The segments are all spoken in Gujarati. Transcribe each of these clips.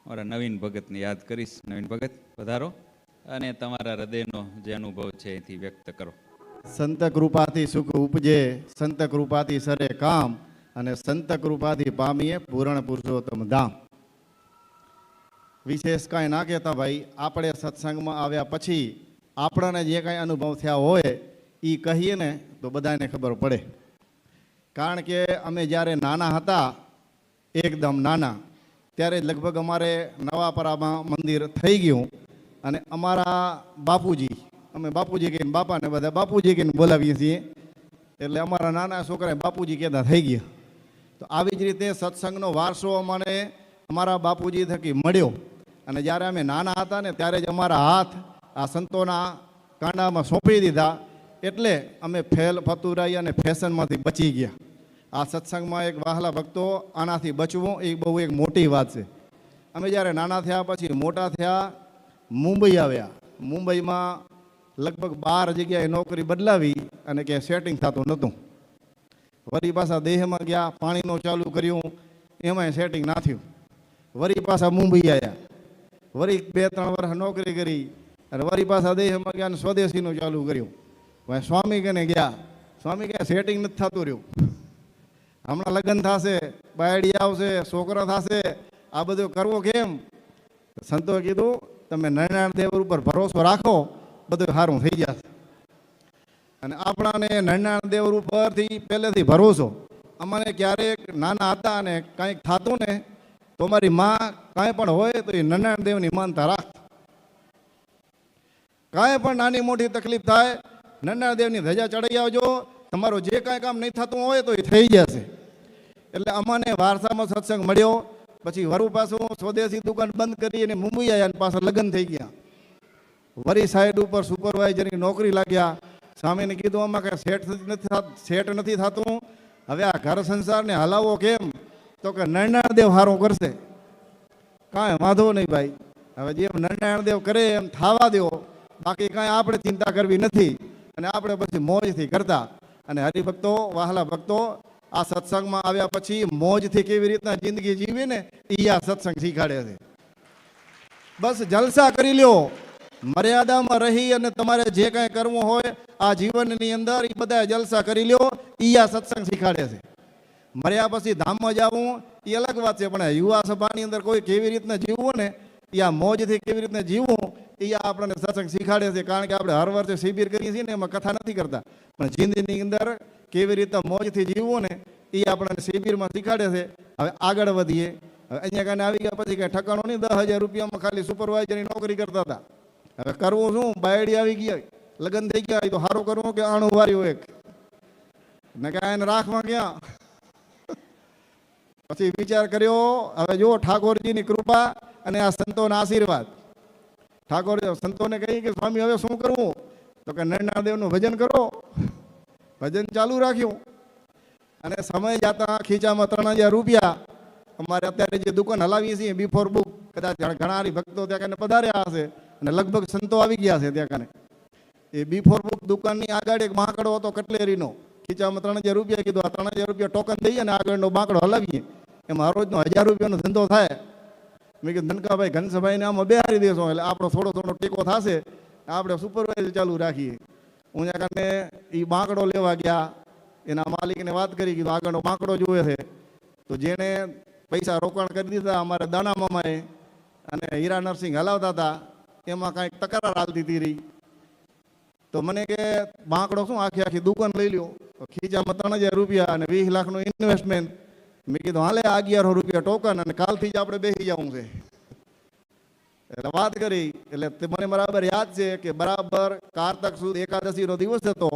મારા નવીન ભગતને યાદ કરીશ. નવીન ભગત પધારો અને તમારા હૃદયનો જે અનુભવ છે એથી વ્યક્ત કરો. સંત કૃપાથી સુખ ઉપજે, સંત કૃપાથી સરે કામ, અને સંત કૃપાથી પામીએ પૂરણ પુરુષોત્તમ ધામ. વિશેષ કાંઈ ના કહેતા ભાઈ, આપણે સત્સંગમાં આવ્યા પછી આપણને જે કાંઈ અનુભવ થયા હોય એ કહીએ ને તો બધાને ખબર પડે. કારણ કે અમે જ્યારે નાના હતા, એકદમ નાના, ત્યારે લગભગ અમારે નવાપરામાં મંદિર થઈ ગયું અને અમારા બાપુજી, અમે બાપુજી કહીને બાપાને બધા બાપુજી કહીને બોલાવીએ છીએ, એટલે અમારા નાના છોકરાએ બાપુજી કહેતા થઈ ગયા. તો આવી જ રીતે સત્સંગનો વારસો અમને અમારા બાપુજી થકી મળ્યો. અને જ્યારે અમે નાના હતા ને ત્યારે જ અમારા હાથ આ સંતોના કાંડામાં સોંપી દીધા, એટલે અમે ફેલ ફતુરાઈ અને ફેશનમાંથી બચી ગયા. આ સત્સંગમાં એક વહાલા ભક્તો આનાથી બચવું એ બહુ એક મોટી વાત છે. અમે જ્યારે નાના થયા પછી મોટા થયા, મુંબઈ આવ્યા. મુંબઈમાં લગભગ 12 જગ્યાએ નોકરી બદલાવી અને કે સેટિંગ થતું નહોતું. વળી પાછા દેહમાં ગયા, પાણીનું ચાલુ કર્યું, એમાંય સેટિંગ ના થયું. વળી પાછા મુંબઈ આવ્યા, વળી 2-3 વર્ષ નોકરી કરી અને વળી પાછા દેહમાં ગયા અને સ્વદેશીનું ચાલુ કર્યું. ભાઈ સ્વામી કને ગયા, સ્વામી ક્યાં સેટિંગ નથી થતું રહ્યું. હમણાં લગ્ન થશે, બાયડી આવશે, છોકરા થશે, આ બધું કરવો કેમ? સંતોએ કીધું તમે નારાયણ દેવ ઉપર ભરોસો રાખો, બધું સારું થઈ જશે. અને આપણાને નારાયણ દેવ ઉપરથી પહેલેથી ભરોસો. અમને ક્યારેક નાના હતા અને કાંઈક થતું ને તો મારી માં કાંઈ પણ હોય તો એ નારાયણ દેવની માનતા રાખતા. કાંઈ પણ નાની મોટી તકલીફ થાય, નારાયણ દેવની ધજા ચડાવી આવજો, તમારું જે કાંઈ કામ નહીં થતું હોય તો એ થઈ જશે. એટલે અમને વારસામાં સત્સંગ મળ્યો. પછી વરુ પાછું સ્વદેશી દુકાન બંધ કરી અને મુંબઈ આવ્યા અને પાછા લગ્ન થઈ ગયા. વરી સાઈડ ઉપર સુપરવાઇઝરની નોકરી લાગ્યા. સ્વામીને કીધું આમાં કાંઈ સેટ નથી થતું, હવે આ ઘર સંસારને હલાવો કેમ? તો કે નારાયણ દેવ સારું કરશે. કાંઈ વાંધો નહીં ભાઈ, હવે જેમ નારાયણ દેવ કરે એમ થવા દો, બાકી કાંઈ આપણે ચિંતા કરવી નથી. અને આપણે પછી મોજથી કરતા. અને હરિભક્તો, વહાલા ભક્તો, આ સત્સંગમાં આવ્યા પછી મોજથી કેવી રીતના જિંદગી જીવી ને એ આ સત્સંગ શીખાડે છે. બસ જલસા કરી લ્યો, મર્યાદામાં રહી અને તમારે જે કાંઈ કરવું હોય આ જીવનની અંદર એ બધા જલસા કરી લ્યો, એ આ સત્સંગ શીખાડે છે. મર્યા પછી ધામમાં જવું એ અલગ વાત છે, પણ યુવા સભાની અંદર કોઈ કેવી રીતના જીવવું ને એ આ મોજથી કેવી રીતના જીવવું એ આપણને સત્સંગ શીખાડે છે. કારણ કે આપણે હર વર્ષે શિબિર કરીએ છીએ ને એમાં કથા નથી કરતા, પણ જિંદગીની અંદર કેવી રીતે મોજથી જીવવું ને એ આપણને શિબિરમાં શીખાડે છે. હવે આગળ વધીએ. હવે અહીંયા કાને આવી ગયા પછી કાંઈ ઠકાણો નહીં, 10,000 રૂપિયામાં ખાલી સુપરવાઇઝરની નોકરી કરતા હતા. હવે કરવું શું? બાયડી આવી ગયા, લગ્ન થઈ ગયા, એ તો સારું કરવું કે આણું વાર્યું એક ને કાંઈ એને રાખવા ક્યાં? પછી વિચાર કર્યો, હવે જો ઠાકોરજીની કૃપા અને આ સંતોના આશીર્વાદ. ઠાકોર સંતોને કહી કે સ્વામી હવે શું કરવું? તો કે નારાયણ દેવનું ભજન કરો. ભજન ચાલુ રાખ્યું અને સમય જતા ખીચામાં 3,000 રૂપિયા. અમારે અત્યારે જે દુકાન હલાવીએ છીએ બિફોર બુક, કદાચ ઘણા ભક્તો ત્યાં કાને પધાર્યા હશે અને લગભગ સંતો આવી ગયા છે ત્યાં કાને. એ બિફોર બુક દુકાનની આગળ એક બાંકડો હતો કટલેરીનો, ખીચામાં 3,000 રૂપિયા કીધું, આ 3,000 રૂપિયા ટોકન દઈએ અને આગળનો બાંકડો હલાવીએ, એમાં રોજનો 1,000 રૂપિયાનો ધંધો થાય. મેં કીધું ધનકાભાઈ ઘનસભાઈને આમાં બેહારી દેશો એટલે આપણો થોડો ટેકો થશે, આપણે સુપરવાઇઝર ચાલુ રાખીએ. હું ત્યાં કારણે એ બાંકડો લેવા ગયા, એના માલિકને વાત કરી, કીધું આગળનો બાંકડો જોઈએ છે. તો જેણે પૈસા રોકાણ કરી દીધા અમારે દાના મામાએ અને હીરા નરસિંહ હલાવતા હતા, એમાં કાંઈક તકરાર હાલતી હતી રહી. તો મને કે બાંકડો શું આખી દુકાન લઈ લ્યો, ખીચામાં 3,000 રૂપિયા અને 20 લાખનું ઇન્વેસ્ટમેન્ટ. મેં કીધું હાલે 1,100 રૂપિયા ટોકન અને કાલથી જ આપણે બેસી જવું છે. એટલે વાત કરી, એટલે મને બરાબર યાદ છે કે બરાબર કારતક સુદ એકાદશીનો દિવસ હતો.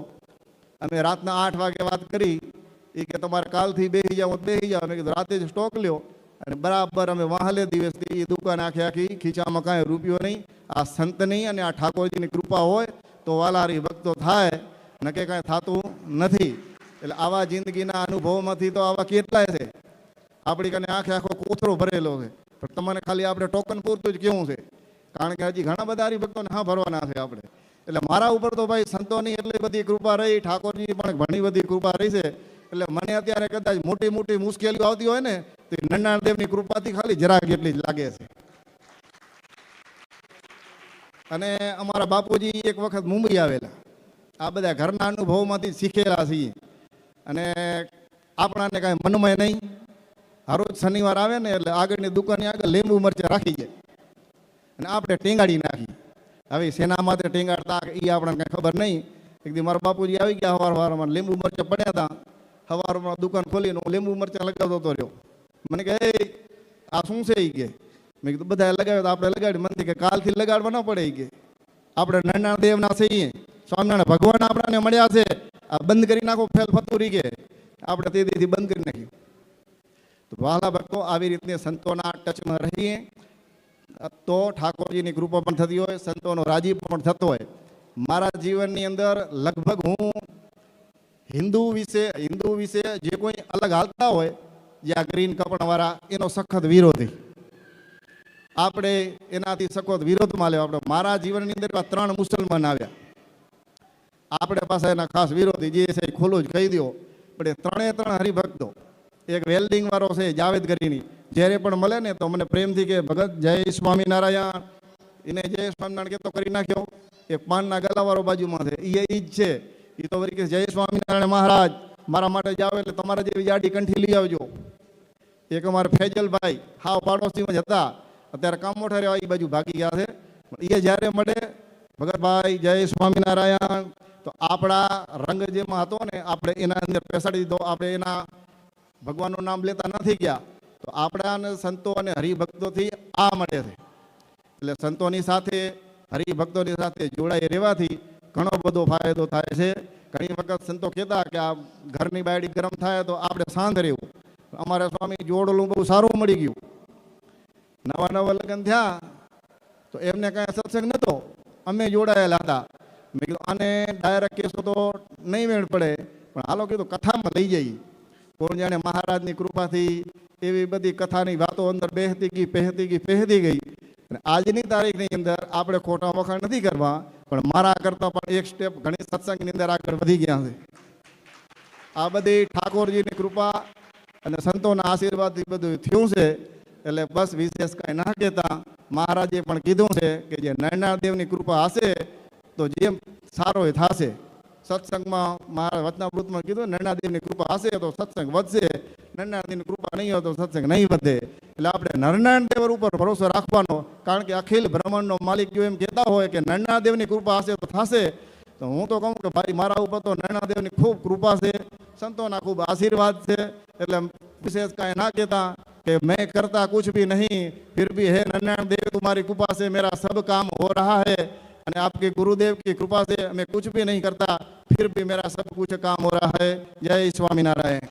અમે રાતના 8 વાગે વાત કરી, એ કે તમારે કાલથી બેસી જાઓ બેસી જાઓ. મેં કીધું રાતે જ સ્ટોક લ્યો. અને બરાબર અમે વાહલે દિવસથી એ દુકાન આખી ખીચામાં કાંઈ રૂપિયો નહીં. આ સંતની અને આ ઠાકોરજીની કૃપા હોય તો વાલારી ભક્તો થાય, નકે કાંઈ થતું નથી. એટલે આવા જિંદગીના અનુભવમાંથી તો આવા કેટલાય છે. આપણી કને આખો કોથળો ભરેલો છે, પણ તમને ખાલી આપણે ટોકન પૂરતું જ કેવું છે. કારણ કે હજી ઘણા બધા હરિભક્તોને હા ભરવાના છે આપણે. એટલે મારા ઉપર તો ભાઈ સંતોની એટલી બધી કૃપા રહી, ઠાકોરજી પણ ઘણી બધી કૃપા રહી છે. એટલે મને અત્યારે કદાચ મોટી મોટી મુશ્કેલીઓ આવતી હોય ને તો નારાયણ દેવની કૃપાથી ખાલી જરાક એટલી જ લાગે છે. અને અમારા બાપુજી એક વખત મુંબઈ આવેલા. આ બધા ઘરના અનુભવમાંથી શીખેલા છીએ. અને આપણાને કાંઈ મનમાં નહીં. હરોજ શનિવાર આવે ને એટલે આગળની દુકાનની આગળ લીંબુ મરચાં રાખી જાય અને આપણે ટેંગાડી નાખી. હવે શેના માટે ટેંગાડતા એ આપણને કાંઈ ખબર નહીં. એક દી મારા બાપુજી આવી ગયા સવારમાં, લીંબુ મરચાં પડ્યા હતા. સવારમાં દુકાન ખોલીને હું લીંબુ મરચાં લગાવતો હતો રહ્યો. મને કહે આ શું છે એ કે. મેં કીધું બધા લગાવ્યો તો આપણે લગાડી. મને કે કાલથી લગાડવા ન પડે એ કે. આપણે નરનાળ દેવના છીએ, સ્વામિનારાયણ ભગવાન આપણાને મળ્યા છે. આ બંધ કરી નાખો ફેલ ફતુરી કે. આપણે તે દીથી બંધ કરી નાખ્યું. તો વહાલા ભક્તો, આવી રીતની સંતોના ટચમાં રહીએ તો ઠાકોરજીની કૃપા પણ થતી હોય, સંતોનો રાજીપો પણ થતો હોય. મારા જીવનની અંદર લગભગ હું હિન્દુ વિશે જે કોઈ અલગ હાલતા હોય, જે આ ગ્રીન કપડાવાળા, એનો સખત વિરોધી. આપણે એનાથી સખત વિરોધમાં લેવા. આપણે મારા જીવનની અંદર 3 મુસલમાન આવ્યા. આપણે પાસે એના ખાસ વિરોધી જે છે એ ખુલ્લું જ કહી દો. પણ એ 3 હરિભક્તો, એક વેલ્ડિંગ વાળો છે જાવેદ કરીને, જ્યારે પણ મળે ને તો મને પ્રેમથી કે ભગત જય સ્વામિનારાયણ. એને જય સ્વામિનારાયણ કહેતો કરી નાખ્યો. એક પાનના ગલાવાળો બાજુમાં છે, એ જ છે. એ તો વળી કે જય સ્વામિનારાયણ મહારાજ, મારા માટે જાઓ એટલે તમારા જેવી જાડી કંઠી લઈ આવજો. એક અમારે ફેજલભાઈ હાવ પાડોશીમાં જ હતા, અત્યારે કામોઠા રહેવા એ બાજુ ભાગી ગયા છે. એ જ્યારે મળે ભગતભાઈ જય સ્વામિનારાયણ, તો આપણા રંગ જેમાં હતો ને આપણે એના અંદર પેસાડી દીધો. આપણે એના ભગવાનનું નામ લેતા નથી ગયા. તો આપણા સંતો અને હરિભક્તોથી આ મળે છે. એટલે સંતોની સાથે, હરિભક્તોની સાથે જોડાઈ રહેવાથી ઘણો બધો ફાયદો થાય છે. ઘણી વખત સંતો કહેતા કે આ ઘરની બાયડી ગરમ થાય તો આપણે શાંત રહેવું. અમારે સ્વામી જોડલું બહુ સારું મળી ગયું. નવા લગ્ન થયા તો એમને કાંઈ સત્સંગ નહોતો, અમે જોડાયેલા હતા. મેં કીધું આને ડાયરેક્ટ કેસો તો નહીં મેળ પડે, પણ હાલો કીધું કથામાં લઈ જઈએ. કોણ જાણે મહારાજની કૃપાથી એવી બધી કથાની વાતો અંદર પહેતી ગઈ. અને આજની તારીખની અંદર આપણે ખોટા વખાણ નથી કરવા, પણ મારા કરતાં પણ એક સ્ટેપ ઘણી સત્સંગની અંદર આગળ વધી ગયા છે. આ બધી ઠાકોરજીની કૃપા અને સંતોના આશીર્વાદથી બધું થયું છે. એટલે બસ વિશેષ કાંઈ ના કહેતા, મહારાજે પણ કીધું છે કે જે નરનાળ દેવની કૃપા હશે તો જેમ સારો એ થશે. સત્સંગમાં મારા વચનામૃતમાં કીધું નરનાળ દેવની કૃપા હશે તો સત્સંગ વધશે, નરનાળ દેવની કૃપા નહીં હોય તો સત્સંગ નહીં વધે. એટલે આપણે નરનાળ દેવ ઉપર ભરોસો રાખવાનો, કારણ કે અખિલ બ્રહ્માંડનો માલિક જો એમ કહેતા હોય કે નરનાળ દેવની કૃપા હશે તો થશે, તો હું તો કહું કે ભાઈ મારા ઉપર તો નરનાળ દેવની ખૂબ કૃપા છે, સંતોના ખૂબ આશીર્વાદ છે. એટલે વિશેષ કાંઈ ના કહેતા कि मैं करता कुछ भी नहीं, फिर भी है नरनारायण देव तुम्हारी कृपा से मेरा सब काम हो रहा है. અને आपके गुरुदेव की कृपा से मैं कुछ भी नहीं करता, फिर भी मेरा सब कुछ काम हो रहा है. जय स्वामीनारायण.